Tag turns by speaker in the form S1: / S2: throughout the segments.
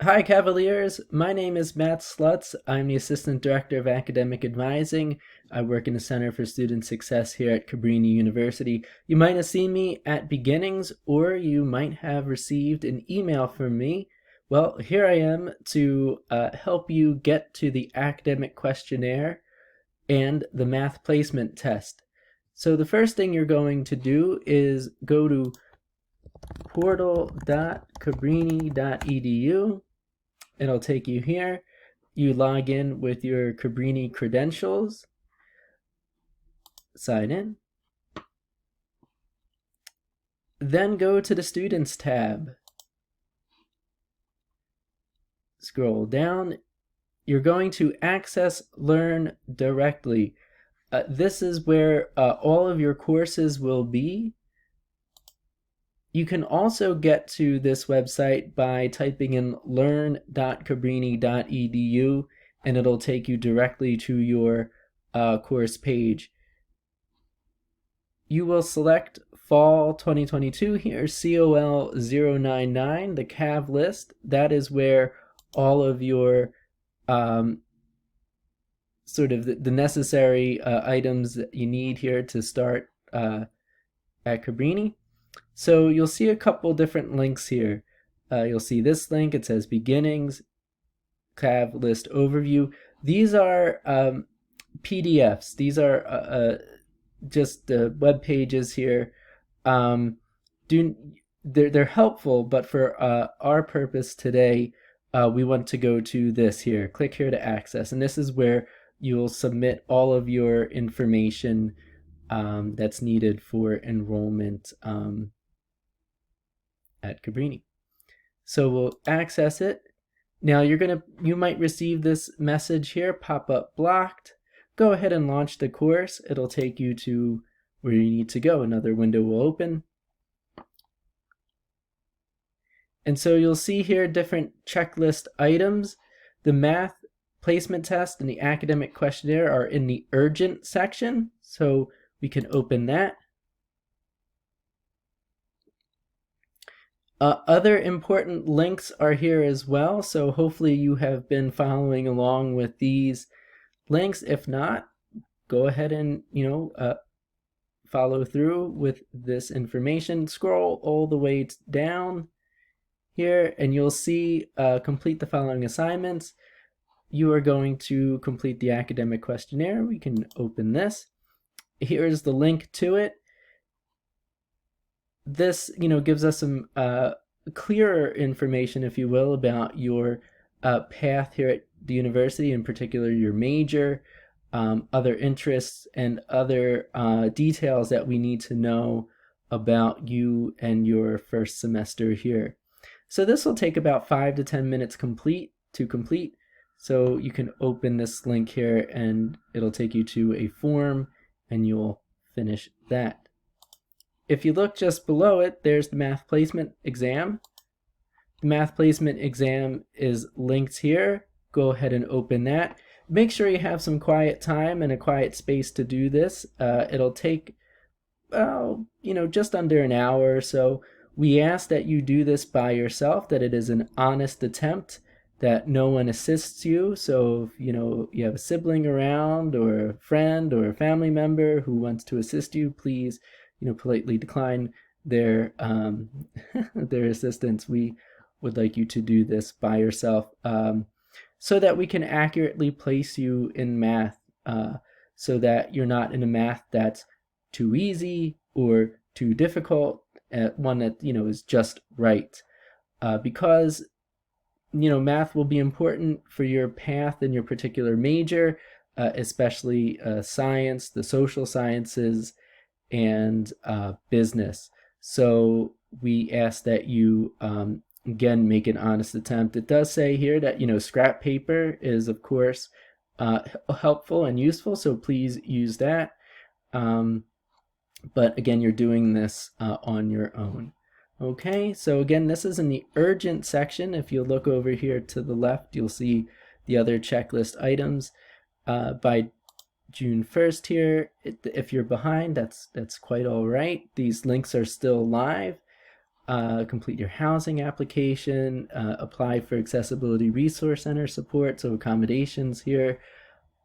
S1: Hi, Cavaliers. My name is Matt Slutz. I'm the Assistant Director of Academic Advising. I work in the Center for Student Success here at Cabrini University. You might have seen me at beginnings, or you might have received an email from me. Well, here I am to help you get to the academic questionnaire and the math placement test. So the first thing you're going to do is go to portal.cabrini.edu. It'll take you here. You log in with your Cabrini credentials, sign in, then go to the Students tab. Scroll down. You're going to Access Learn Directly. This is where all of your courses will be. You can also get to this website by typing in learn.cabrini.edu, and it'll take you directly to your course page. You will select Fall 2022 here, COL 099, the CAV list. That is where all of your sort of the necessary items that you need here to start at Cabrini. So you'll see a couple different links here. You'll see this link. It says Beginnings, CAV List Overview. These are PDFs. These are just web pages here. They're helpful, but for our purpose today, we want to go to this here. Click here to access, and this is where you'll submit all of your information that's needed for enrollment at Cabrini. So we'll access it. Now you might receive this message here, pop up blocked. Go ahead and launch the course. It'll take you to where you need to go. Another window will open. And so you'll see here different checklist items. The math placement test and the academic questionnaire are in the urgent section. So we can open that. Other important links are here as well, so hopefully you have been following along with these links. If not, go ahead and follow through with this information. Scroll all the way down here and you'll see complete the following assignments. You are going to complete the academic questionnaire. We can open this. Here's the link to it. This gives us some clearer information, if you will, about your path here at the university, in particular your major, other interests, and other details that we need to know about you and your first semester here. So this will take about 5 to 10 minutes to complete. So you can open this link here and it'll take you to a form and you'll finish that. If you look just below it, there's the math placement exam. The math placement exam is linked here. Go ahead and open that. Make sure you have some quiet time and a quiet space to do this. It'll take, just under an hour or so. We ask that you do this by yourself, that it is an honest attempt, that no one assists you. So if you have a sibling around or a friend or a family member who wants to assist you, please politely decline their their assistance. We would like you to do this by yourself so that we can accurately place you in math, so that you're not in a math that's too easy or too difficult, one that is just right, because math will be important for your path in your particular major, especially science, the social sciences, and business. So we ask that you again make an honest attempt. It does say here that scrap paper is of course helpful and useful, so please use that. But again, you're doing this on your own. Okay, so again, this is in the urgent section. If you look over here to the left, you'll see the other checklist items. By June 1st here, if you're behind, that's quite all right. These links are still live. complete your housing application, apply for Accessibility Resource Center support, so accommodations here,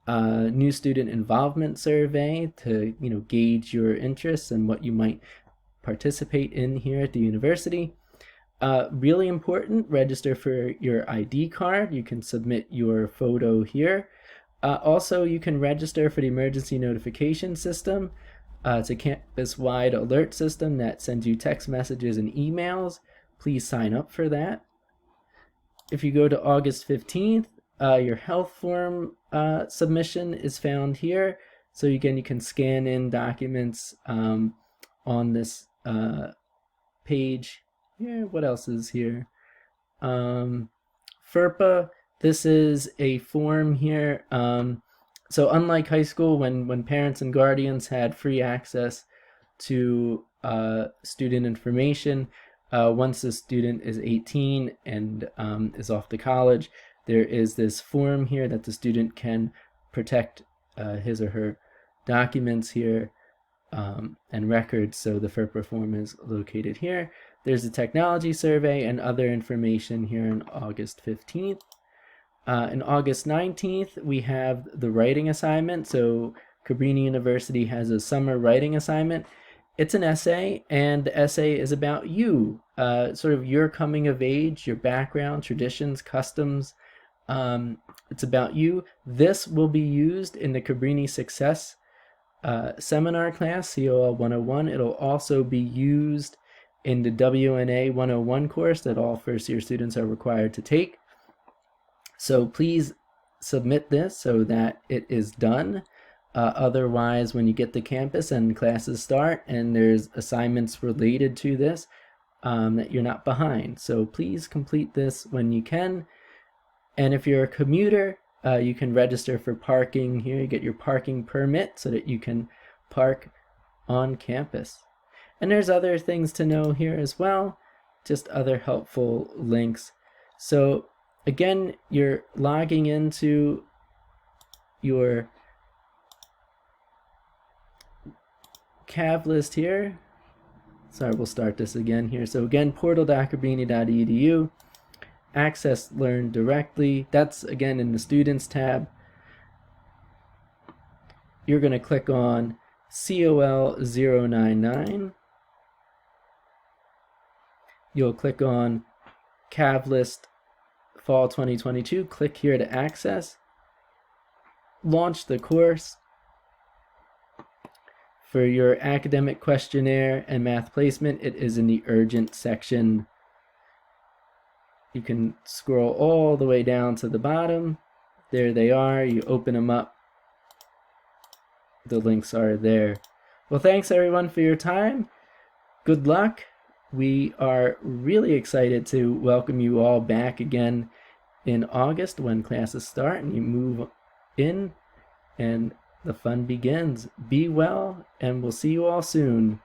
S1: new student involvement survey to gauge your interests and what you might participate in here at the university. Really important, register for your ID card. You can submit your photo here. Also, you can register for the emergency notification system. It's a campus-wide alert system that sends you text messages and emails. Please sign up for that. If you go to August 15th, your health form submission is found here. So again, you can scan in documents on this page. Here, what else is here? FERPA, this is a form here. So unlike high school, when parents and guardians had free access to student information, once the student is 18 and is off to college, there is this form here that the student can protect his or her documents here and records. So the FERPA form is located here. There's a technology survey and other information here on August 15th. On August 19th, we have the writing assignment. So Cabrini University has a summer writing assignment. It's an essay, and the essay is about you, sort of your coming of age, your background, traditions, customs. It's about you. This will be used in the Cabrini Success seminar class, COL 101. It'll also be used in the WNA 101 course that all first-year students are required to take. So please submit this so that it is done. Otherwise, when you get to campus and classes start and there's assignments related to this, that you're not behind. So please complete this when you can. And if you're a commuter, you can register for parking here. You get your parking permit so that you can park on campus. And there's other things to know here as well, just other helpful links. So again, you're logging into your CAVList here. Sorry, we'll start this again here. So again, portal.cabrini.edu, access learn directly. That's again in the students tab. You're going to click on COL 099. You'll click on CAVList Fall 2022. Click here to access. Launch the course. For your academic questionnaire and math placement, it is in the urgent section. You can scroll all the way down to the bottom. There they are. You open them up. The links are there. Well, thanks everyone for your time. Good luck. We are really excited to welcome you all back again in August when classes start and you move in and the fun begins. Be well, and we'll see you all soon.